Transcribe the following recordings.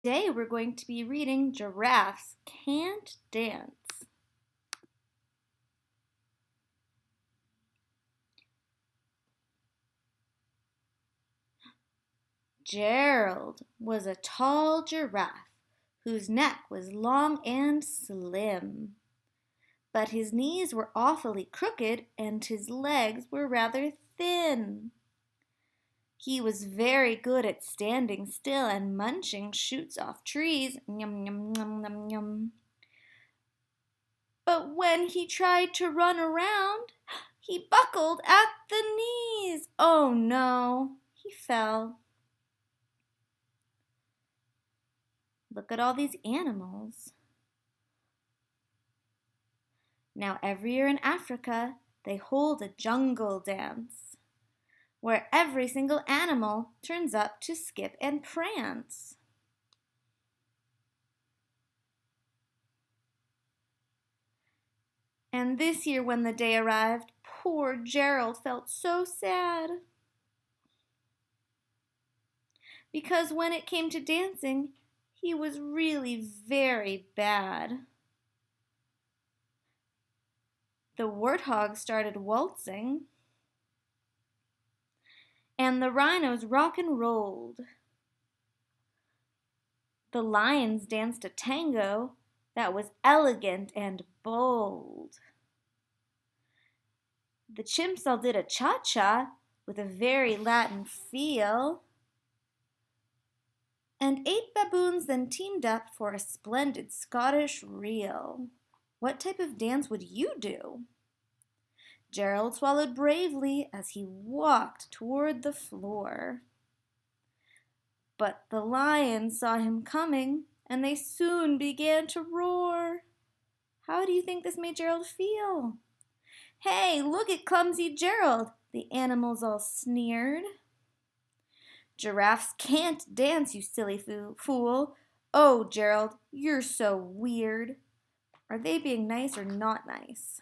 Today we're going to be reading Giraffes Can't Dance. Gerald was a tall giraffe whose neck was long and slim, but his knees were awfully crooked and his legs were rather thin. He was very good at standing still and munching shoots off trees. Yum, yum, yum, yum, yum. But when he tried to run around, he buckled at the knees. Oh no, he fell. Look at all these animals. Now, every year in Africa, they hold a jungle dance where every single animal turns up to skip and prance. And this year, when the day arrived, poor Gerald felt so sad. Because when it came to dancing, he was really very bad. The warthog started waltzing, and the rhinos rock and rolled. The lions danced a tango that was elegant and bold. The chimps all did a cha-cha with a very Latin feel. And 8 baboons then teamed up for a splendid Scottish reel. What type of dance would you do? Gerald swallowed bravely as he walked toward the floor. But the lions saw him coming, and they soon began to roar. How do you think this made Gerald feel? Hey, look at clumsy Gerald, the animals all sneered. Giraffes can't dance, you silly fool. Oh, Gerald, you're so weird. Are they being nice or not nice?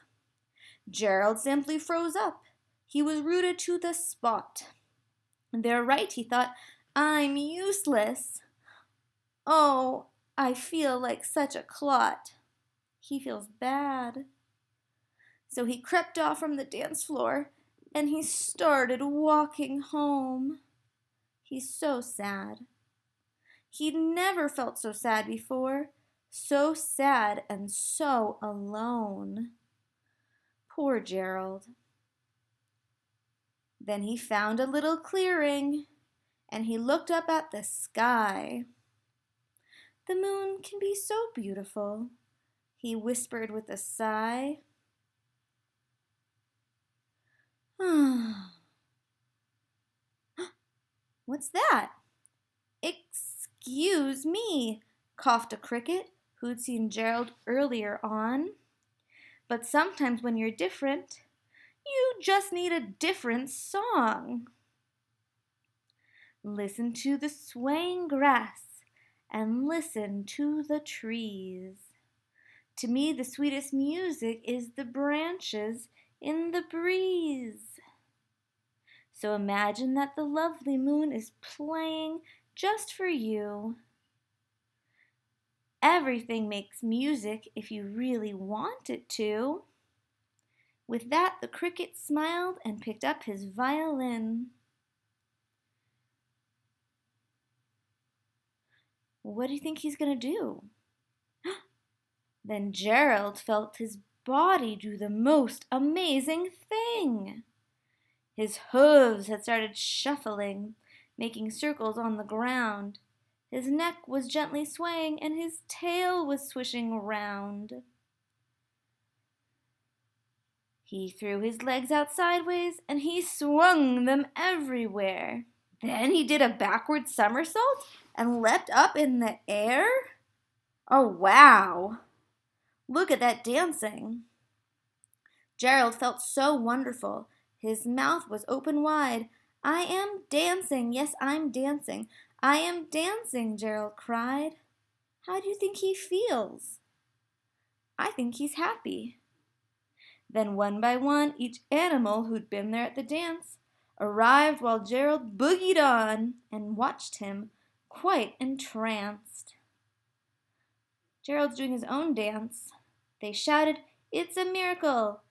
Gerald simply froze up. He was rooted to the spot. They're right, he thought. I'm useless. Oh, I feel like such a clot. He feels bad. So he crept off from the dance floor and he started walking home. He's so sad. He'd never felt so sad before. So sad and so alone. Poor Gerald. Then he found a little clearing and he looked up at the sky. The moon can be so beautiful, he whispered with a sigh. What's that? Excuse me, coughed a cricket who'd seen Gerald earlier on. But sometimes when you're different, you just need a different song. Listen to the swaying grass and listen to the trees. To me, the sweetest music is the branches in the breeze. So imagine that the lovely moon is playing just for you. Everything makes music if you really want it to. With that, the cricket smiled and picked up his violin. What do you think he's going to do? Then Gerald felt his body do the most amazing thing. His hooves had started shuffling, making circles on the ground. His neck was gently swaying and his tail was swishing around. He threw his legs out sideways and he swung them everywhere. Then he did a backward somersault and leapt up in the air. Oh, wow! Look at that dancing. Gerald felt so wonderful. His mouth was open wide. I am dancing. Yes, I'm dancing. I am dancing, Gerald cried. How do you think he feels? I think he's happy. Then one by one, each animal who'd been there at the dance arrived while Gerald boogied on and watched him quite entranced. Gerald's doing his own dance. They shouted, "It's a miracle!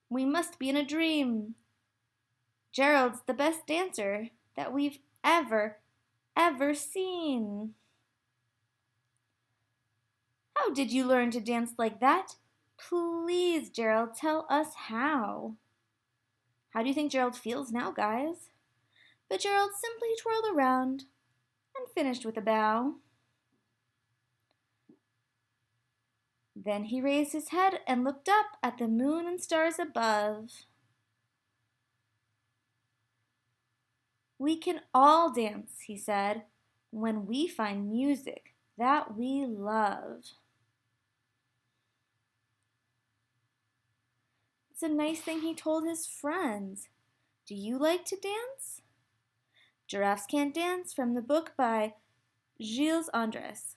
We must be in a dream! Gerald's the best dancer that we've ever seen." "How did you learn to dance like that? Please, Gerald, tell us how." How do you think Gerald feels now, guys? But Gerald simply twirled around and finished with a bow. Then he raised his head and looked up at the moon and stars above. "We can all dance," he said, "when we find music that we love." It's a nice thing he told his friends. Do you like to dance? Giraffes Can't Dance from the book by Gilles Andres.